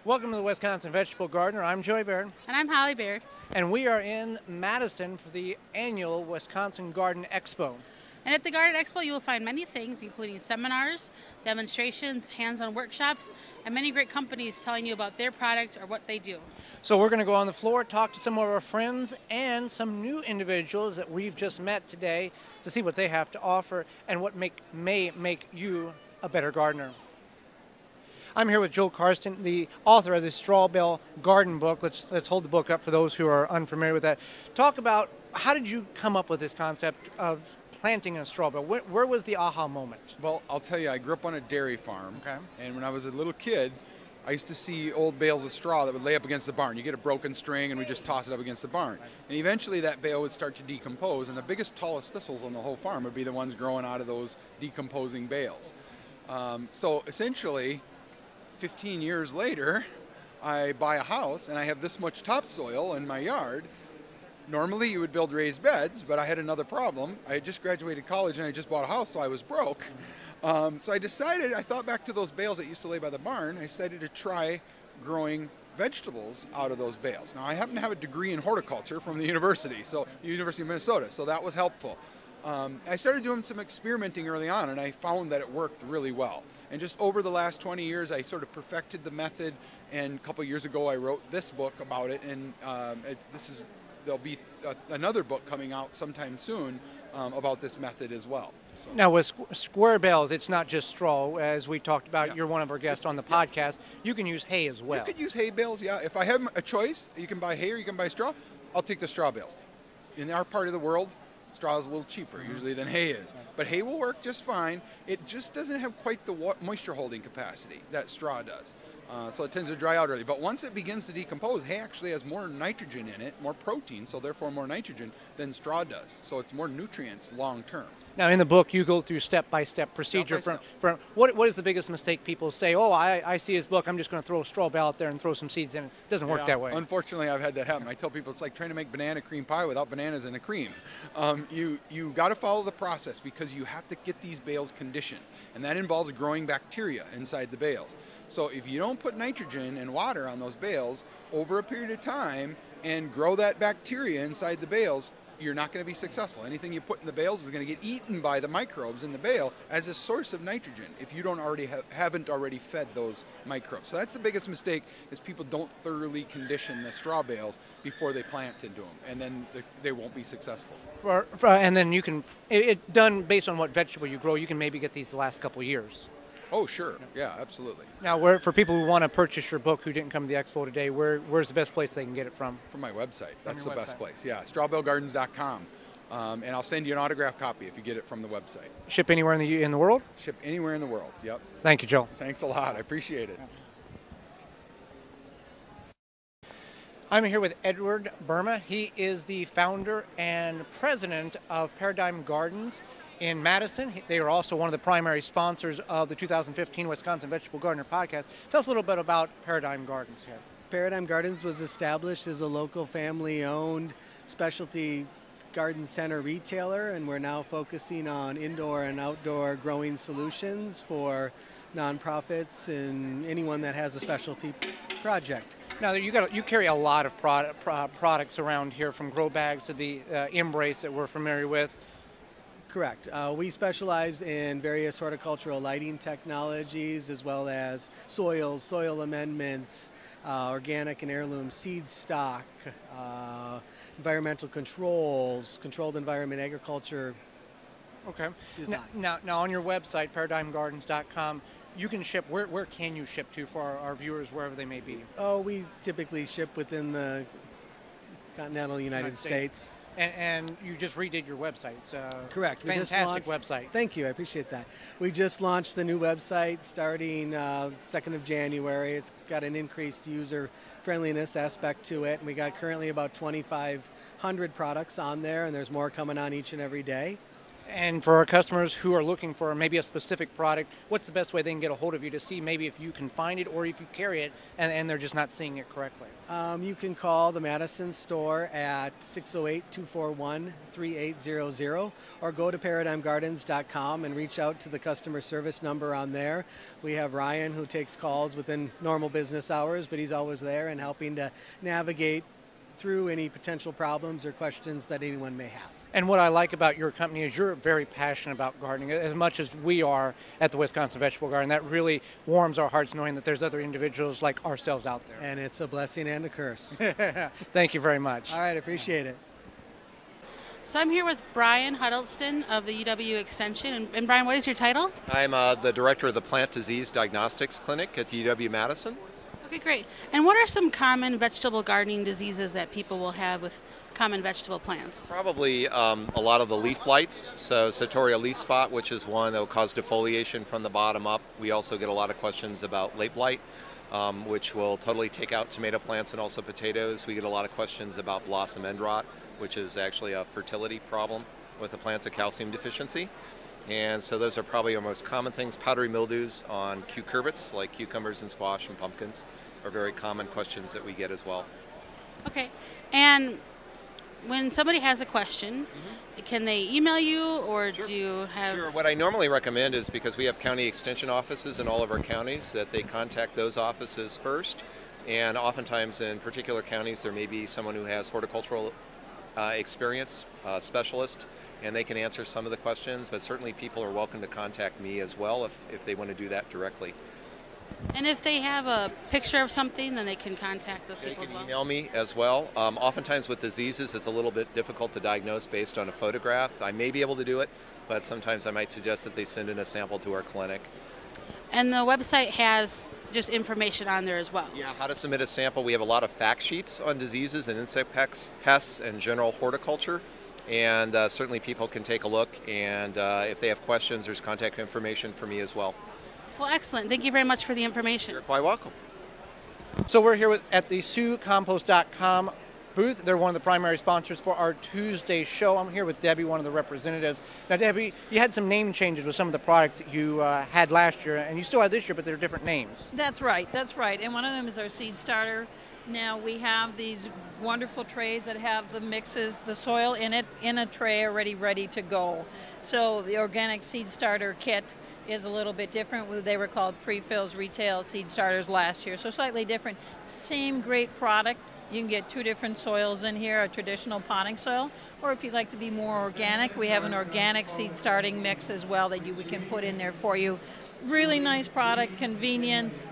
Welcome to the Wisconsin Vegetable Gardener. I'm Joy Baird, And I'm Holly Baird. and we are in Madison for the annual Wisconsin Garden Expo. And at the Garden Expo, you will find many things, including seminars, demonstrations, hands-on workshops, and many great companies telling you about their product or what they do. So we're going to go on the floor, talk to some of our friends and some new individuals that we've just met today to see what they have to offer and what may make you a better gardener. I'm here with Joe Karsten, the author of the Straw Bale Garden book. Let's hold the book up for those who are unfamiliar with that. Talk about how did you come up with this concept of planting a straw bale? Where was the aha moment? Well, I'll tell you, I grew up on a dairy farm. Okay. And when I was a little kid, I used to see old bales of straw that would lay up against the barn. You get a broken string and we just toss it up against the barn. And eventually that bale would start to decompose, and the biggest, tallest thistles on the whole farm would be the ones growing out of those decomposing bales. So essentially, 15 years later, I buy a house and I have this much topsoil in my yard. Normally you would build raised beds, but I had another problem. I had just graduated college and I just bought a house, so I was broke. So I thought back to those bales that used to lay by the barn. I decided to try growing vegetables out of those bales. Now I happen to have a degree in horticulture from the University of Minnesota, so that was helpful. I started doing some experimenting early on and I found that it worked really well. And just over the last 20 years, I sort of perfected the method, and a couple years ago I wrote this book about it, and there'll be another book coming out sometime soon about this method as well. So. Now with square bales, it's not just straw, as we talked about. Yeah. You're one of our guests on the podcast. You can use hay as well. You could use hay bales, yeah. If I have a choice, you can buy hay or you can buy straw, I'll take the straw bales. In our part of the world, straw is a little cheaper usually than hay is, but hay will work just fine. It just doesn't have quite the moisture holding capacity that straw does, so it tends to dry out early. But once it begins to decompose, hay actually has more nitrogen in it, more protein, so therefore more nitrogen than straw does. So it's more nutrients long term. Now in the book you go through step-by-step procedure from what is the biggest mistake people say, oh, I see his book, I'm just going to throw a straw bale out there and throw some seeds in. It doesn't work that way. Unfortunately, I've had that happen. I tell people it's like trying to make banana cream pie without bananas and a cream. You got to follow the process because you have to get these bales conditioned, and that involves growing bacteria inside the bales. So if you don't put nitrogen and water on those bales over a period of time and grow that bacteria inside the bales, you're not going to be successful. Anything you put in the bales is going to get eaten by the microbes in the bale as a source of nitrogen if you don't haven't already fed those microbes. So that's the biggest mistake, is people don't thoroughly condition the straw bales before they plant into them, and then they won't be successful. And then you can, it done based on what vegetable you grow, you can maybe get these the last couple of years. Oh, sure. Yeah, absolutely. Now, for people who want to purchase your book who didn't come to the expo today, where's the best place they can get it from? From my website. That's the best place. Yeah, strawbalegardens.com. And I'll send you an autographed copy if you get it from the website. Ship anywhere in the world? Ship anywhere in the world, yep. Thank you, Joe. Thanks a lot. I appreciate it. I'm here with Edward Burma. He is the founder and president of Paradigm Gardens in Madison. They are also one of the primary sponsors of the 2015 Wisconsin Vegetable Gardener podcast. Tell us a little bit about Paradigm Gardens here. Paradigm Gardens was established as a local family-owned specialty garden center retailer, and we're now focusing on indoor and outdoor growing solutions for nonprofits and anyone that has a specialty project. Now you carry a lot of products around here, from grow bags to the Embrace that we're familiar with. Correct. We specialize in various horticultural lighting technologies, as well as soil amendments, organic and heirloom seed stock, environmental controls, controlled environment agriculture. Okay. Now on your website, paradigmgardens.com, you can ship. Where can you ship to for our viewers, wherever they may be? Oh, we typically ship within the continental United States. And you just redid your website. Correct. Fantastic website. Thank you. I appreciate that. We just launched the new website starting 2nd of January. It's got an increased user friendliness aspect to it. And we got currently about 2,500 products on there, and there's more coming on each and every day. And for our customers who are looking for maybe a specific product, what's the best way they can get a hold of you to see maybe if you can find it or if you carry it and they're just not seeing it correctly? You can call the Madison store at 608-241-3800 or go to paradigmgardens.com and reach out to the customer service number on there. We have Ryan who takes calls within normal business hours, but he's always there and helping to navigate through any potential problems or questions that anyone may have. And what I like about your company is you're very passionate about gardening, as much as we are at the Wisconsin Vegetable Garden. That really warms our hearts knowing that there's other individuals like ourselves out there. And it's a blessing and a curse. Thank you very much. All right, appreciate it. So I'm here with Brian Huddleston of the UW Extension. And Brian, what is your title? I'm the director of the Plant Disease Diagnostics Clinic at the UW Madison. Okay, great. And what are some common vegetable gardening diseases that people will have with common vegetable plants? Probably a lot of the leaf blights, so Sartoria leaf spot, which is one that will cause defoliation from the bottom up. We also get a lot of questions about late blight, which will totally take out tomato plants and also potatoes. We get a lot of questions about blossom end rot, which is actually a fertility problem with the plants, a calcium deficiency. And so those are probably our most common things. Powdery mildews on cucurbits, like cucumbers and squash and pumpkins, are very common questions that we get as well. Okay. And when somebody has a question, can they email you or Sure. do you have... Sure. What I normally recommend is, because we have county extension offices in all of our counties, that they contact those offices first. And oftentimes in particular counties, there may be someone who has horticultural experience, specialist, and they can answer some of the questions, but certainly people are welcome to contact me as well if they want to do that directly. And if they have a picture of something, then they can contact those They people as can well? email me as well. Oftentimes with diseases, it's a little bit difficult to diagnose based on a photograph. I may be able to do it, but sometimes I might suggest that they send in a sample to our clinic. And the website has just information on there as well? Yeah, how to submit a sample. We have a lot of fact sheets on diseases and insect pests and general horticulture. And certainly people can take a look, and if they have questions, there's contact information for me as well. Well, excellent. Thank you very much for the information. You're quite welcome. So we're here at the SueCompost.com booth. They're one of the primary sponsors for our Tuesday show. I'm here with Debbie, one of the representatives. Now, Debbie, you had some name changes with some of the products that you had last year, and you still have this year, but they're different names. That's right. And one of them is our seed starter. Now we have these wonderful trays that have the mixes, the soil in it, in a tray already ready to go. So the organic seed starter kit is a little bit different. They were called pre-fills retail seed starters last year, so slightly different. Same great product. You can get two different soils in here, a traditional potting soil, or if you'd like to be more organic, we have an organic seed starting mix as well that we can put in there for you. Really nice product, convenience.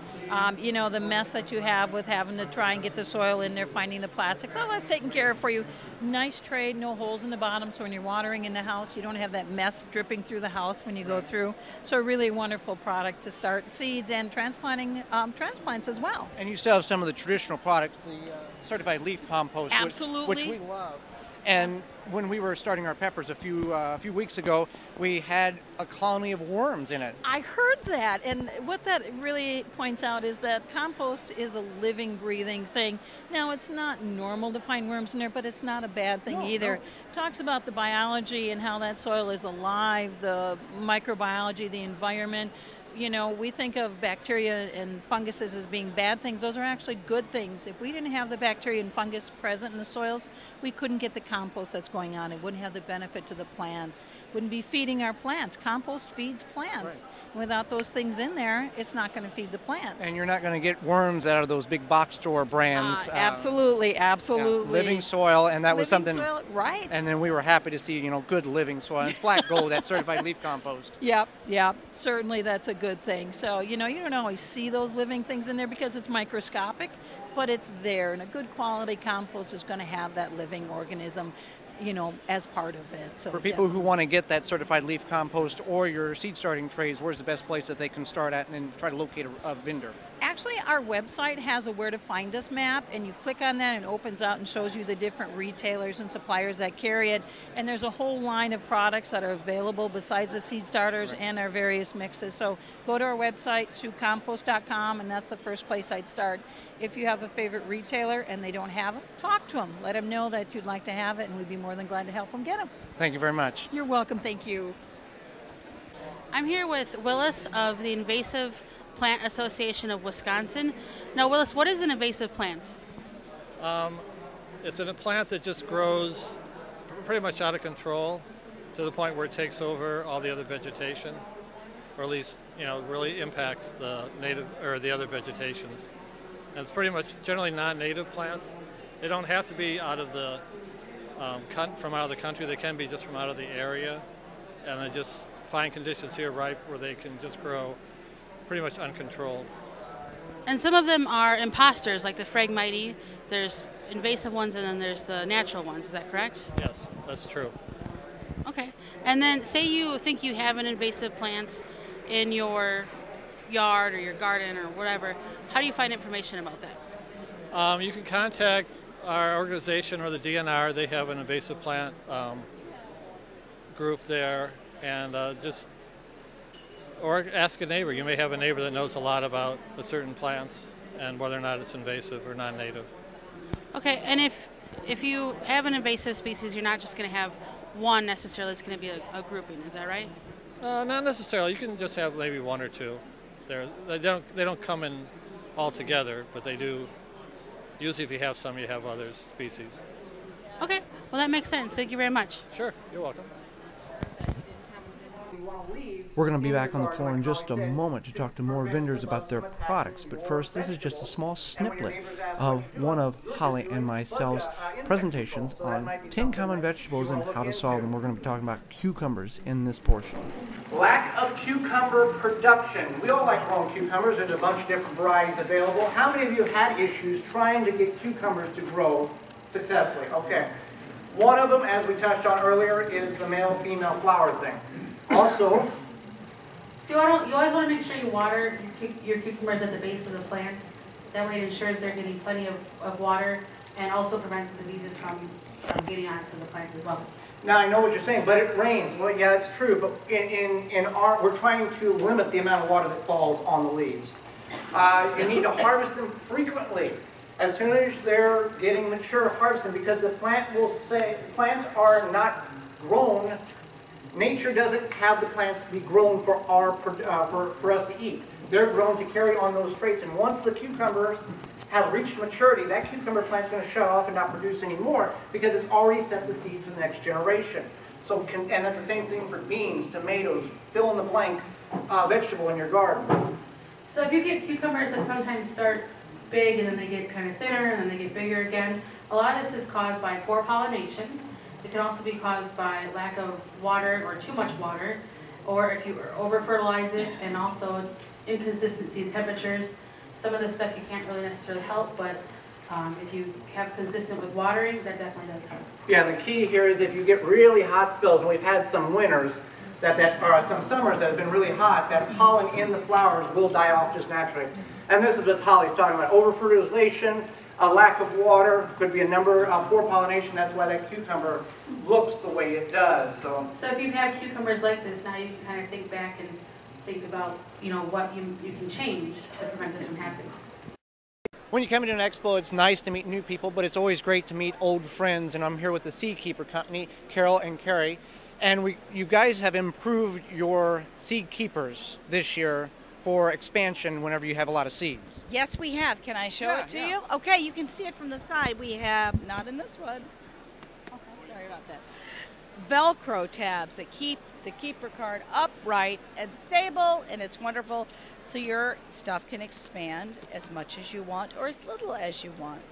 You know, the mess that you have with having to try and get the soil in there, finding the plastics, all that's taken care of for you. Nice tray, no holes in the bottom, so when you're watering in the house, you don't have that mess dripping through the house when you go through. So a really wonderful product to start seeds and transplanting transplants as well. And you still have some of the traditional products, the certified leaf compost, Absolutely. which we love. And when we were starting our peppers a few weeks ago, we had a colony of worms in it. I heard that, and what that really points out is that compost is a living, breathing thing. Now, it's not normal to find worms in there, but it's not a bad thing either. No. Talks about the biology and how that soil is alive, the microbiology, the environment. You know, we think of bacteria and funguses as being bad things. Those are actually good things. If we didn't have the bacteria and fungus present in the soils, we couldn't get the compost that's going on. It wouldn't have the benefit to the plants. Wouldn't be feeding our plants. Compost feeds plants. Right. Without those things in there, it's not going to feed the plants. And you're not going to get worms out of those big box store brands. Absolutely. Yeah, living soil, and that was something. Soil, right. And then we were happy to see, you know, good living soil. And it's black gold, that certified leaf compost. Yep. Certainly that's a good thing. So, you know, you don't always see those living things in there because it's microscopic, but it's there. And a good quality compost is going to have that living organism, you know, as part of it. So for people who want to get that certified leaf compost or your seed starting trays, where's the best place that they can start at and then try to locate a vendor? Actually, our website has a where to find us map, and you click on that and it opens out and shows you the different retailers and suppliers that carry it. And there's a whole line of products that are available besides the seed starters and our various mixes. So go to our website, SueCompost.com, and that's the first place I'd start. If you have a favorite retailer and they don't have it, talk to them. Let them know that you'd like to have it, and we'd be more more than glad to help them get them. Thank you very much. You're welcome. Thank you. I'm here with Willis of the Invasive Plant Association of Wisconsin. Now, Willis, what is an invasive plant? It's a plant that just grows pretty much out of control to the point where it takes over all the other vegetation, or at least, really impacts the native or the other vegetations. And it's pretty much generally non-native plants. They don't have to be out of the from out of the country. They can be just from out of the area, and they just find conditions here ripe where they can just grow pretty much uncontrolled. And some of them are imposters, like the Phragmites. There's invasive ones, and then there's the natural ones. Is that correct? Yes, that's true. Okay. And then say you think you have an invasive plant in your yard or your garden or whatever. How do you find information about that? You can contact our organization or the DNR. They have an invasive plant group there, and or ask a neighbor. You may have a neighbor that knows a lot about the certain plants and whether or not it's invasive or non-native. Okay, and if you have an invasive species, you're not just going to have one necessarily. It's going to be a grouping. Is that right? Not necessarily. You can just have maybe one or two. They don't come in all together, but they do. Usually, if you have some, you have other species. Okay, well that makes sense. Thank you very much. Sure, you're welcome. We're going to be back on the floor in just a moment to talk to more vendors about their products. But first, this is just a small snippet of one of Holly and myself's presentations on 10 common vegetables and how to solve them. We're going to be talking about cucumbers in this portion. Lack of cucumber production. We all like growing cucumbers. There's a bunch of different varieties available. How many of you have had issues trying to get cucumbers to grow successfully? Okay. One of them, as we touched on earlier, is the male-female flower thing. Also, So you always want to make sure you water your cucumbers at the base of the plant. That way it ensures they're getting plenty of water and also prevents the diseases from getting onto the plant as well. now I know what you're saying, but it rains. Well, yeah, it's true, but we're trying to limit the amount of water that falls on the leaves. You need to harvest them frequently. As soon as they're getting mature, harvest them, because the plant will say, plants are not grown. Nature doesn't have the plants be grown for us to eat. They're grown to carry on those traits, and once the cucumbers have reached maturity, that cucumber plant's going to shut off and not produce anymore because it's already set the seed for the next generation. So, and that's the same thing for beans, tomatoes, fill in the blank vegetable in your garden. So if you get cucumbers that sometimes start big and then they get kind of thinner and then they get bigger again, a lot of this is caused by poor pollination. It can also be caused by lack of water or too much water, or if you over-fertilize it, and also inconsistency in temperatures. Some of this stuff you can't really necessarily help, but if you have consistent with watering, that definitely does help. Yeah, the key here is if you get really hot spells, and we've had some winters, or some summers that have been really hot, that pollen in the flowers will die off just naturally. And this is what Holly's talking about, over-fertilization, a lack of water, could be a number of poor pollination. That's why that cucumber looks the way it does. So if you have cucumbers like this, now you can kind of think back and think about, what you can change to prevent this from happening. when you come into an expo, it's nice to meet new people, but it's always great to meet old friends. And I'm here with the Seed Keeper Company, Carol and Carrie. And you guys have improved your seed keepers this year for expansion whenever you have a lot of seeds. Yes, we have. Can I show it to you? Okay, you can see it from the side. We have, not in this one. Okay, sorry about that. Velcro tabs that keep the keeper card upright and stable, and it's wonderful. So your stuff can expand as much as you want or as little as you want.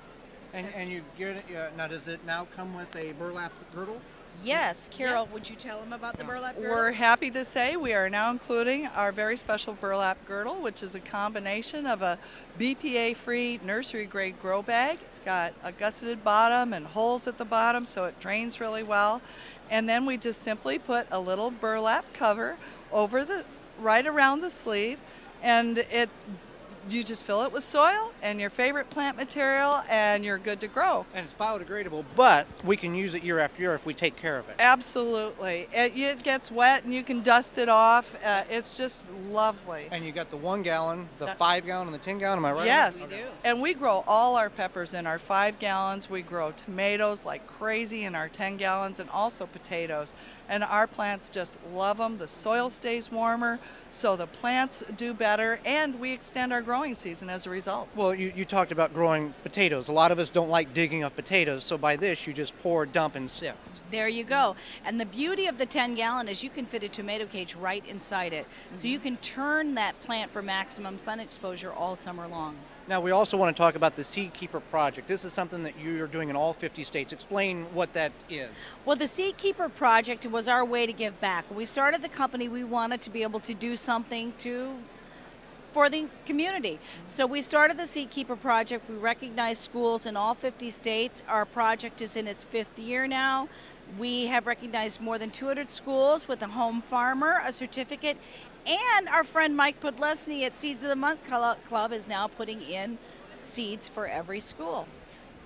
And you get it, now does it now come with a burlap girdle? Yes, Carol, would you tell them about the burlap girdle? We're happy to say we are now including our very special burlap girdle, which is a combination of a BPA-free nursery-grade grow bag. It's got a gusseted bottom and holes at the bottom, so it drains really well. And then we just simply put a little burlap cover over right around the sleeve, and it You just fill it with soil and your favorite plant material, and you're good to grow. And it's biodegradable, but we can use it year after year if we take care of it. Absolutely. It gets wet and you can dust it off. It's just lovely. And you got the 1 gallon, the 5 gallon, and the 10 gallon, am I right? Yes, We do. and we grow all our peppers in our 5 gallons. We grow tomatoes like crazy in our 10 gallons, and also potatoes. And our plants just love them. The soil stays warmer, so the plants do better, and we extend our growing season as a result. Well, you talked about growing potatoes. A lot of us don't like digging up potatoes, so by this you just pour, dump, and sift. There you go. And the beauty of the 10 gallon is you can fit a tomato cage right inside it. So you can turn that plant for maximum sun exposure all summer long. Now, we also want to talk about the Seed Keeper Project. This is something that you're doing in all 50 states. Explain what that is. Well, the Seed Keeper Project was our way to give back. When we started the company, we wanted to be able to do something for the community. So we started the Seed Keeper Project. We recognize schools in all 50 states. Our project is in its 5th year now. We have recognized more than 200 schools with a home farmer, a certificate, and our friend Mike Podlesny at Seeds of the Month Club is now putting in seeds for every school.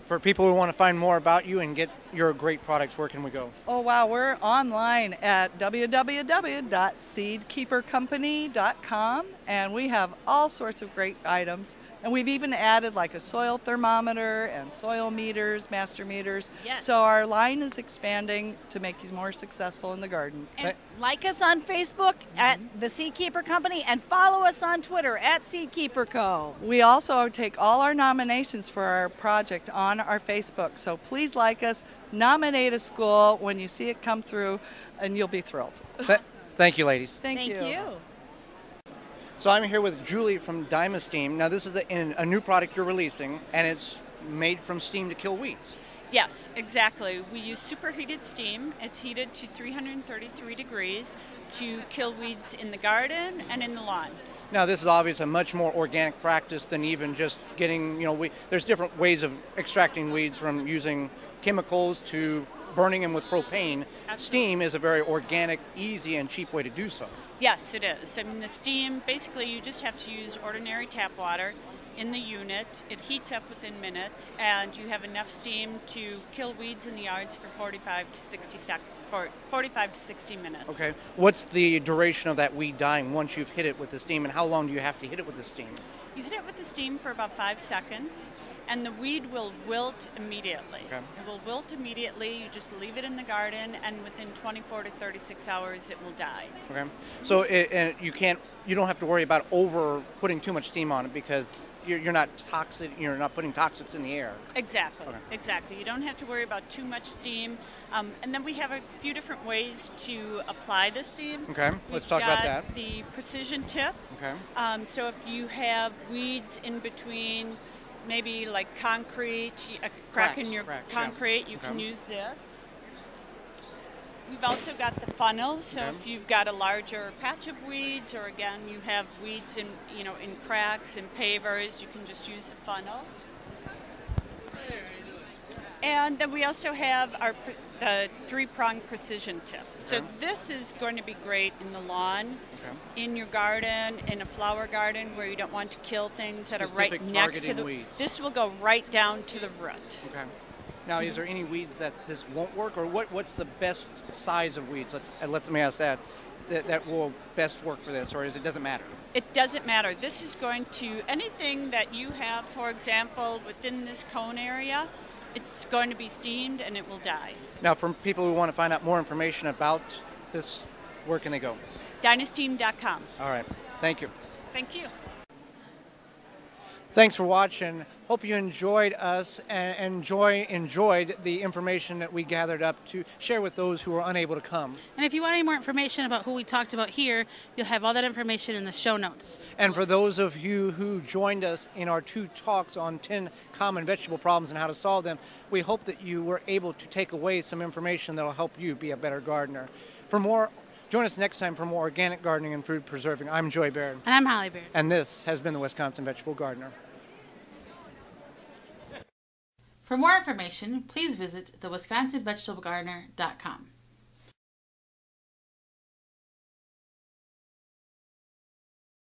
For people who want to find more about you and get your great products, where can we go? Oh wow, we're online at www.seedkeepercompany.com, and we have all sorts of great items. And we've even added like a soil thermometer and soil meters, master meters. Yes. So our line is expanding to make you more successful in the garden. And like us on Facebook at the Seed Keeper Company, and follow us on Twitter at Seed Keeper Co. We also take all our nominations for our project on our Facebook. So please like us, nominate a school when you see it come through, and you'll be thrilled. Thank you, ladies. Thank you. So I'm here with Julie from Esteem. Now, this is a new product you're releasing, and it's made from steam to kill weeds. Yes, exactly. We use superheated steam. It's heated to 333 degrees to kill weeds in the garden and in the lawn. Now, this is obviously a much more organic practice than even just getting, there's different ways of extracting weeds, from using chemicals to burning them with propane. Absolutely. Steam is a very organic, easy, and cheap way to do so. Yes, it is. I mean, the steam, basically you just have to use ordinary tap water in the unit. It heats up within minutes, and you have enough steam to kill weeds in the yards for 45 to 60 minutes. Okay. What's the duration of that weed dying once you've hit it with the steam, and how long do you have to hit it with the steam? You hit it with the steam for about 5 seconds, and the weed will wilt immediately. Okay. It will wilt immediately. You just leave it in the garden, and within 24 to 36 hours, it will die. Okay. So you don't have to worry about putting too much steam on it, because you're not putting toxics in the air. Exactly. Okay. Exactly. You don't have to worry about too much steam. And then we have a few different ways to apply the steam. Okay. Let's talk about that. The precision tip. Okay. So if you have weeds in between, maybe like concrete, a crack in your concrete, you can use this. We've also got the funnel, so if you've got a larger patch of weeds, or again you have weeds in cracks and pavers, you can just use the funnel. And then we also have the 3-prong precision tip. So this is going to be great in the lawn, in your garden, in a flower garden where you don't want to kill things that are right next to the weeds. This will go right down to the root. Okay. Now, is there any weeds that this won't work, or what's the best size of weeds? Let me ask that will best work for this, or doesn't matter? It doesn't matter. This is going to, anything that you have, for example, within this cone area, it's going to be steamed and it will die. Now, for people who want to find out more information about this, where can they go? Diagnostics.com. All right. Thank you. Thank you. Thanks for watching. Hope you enjoyed us and enjoyed the information that we gathered up to share with those who were unable to come. And if you want any more information about who we talked about here, you'll have all that information in the show notes. And for those of you who joined us in our 2 talks on 10 common vegetable problems and how to solve them, we hope that you were able to take away some information that will help you be a better gardener. Join us next time for more organic gardening and food preserving. I'm Joy Baird. And I'm Holly Baird. And this has been the Wisconsin Vegetable Gardener. For more information, please visit thewisconsinvegetablegardener.com.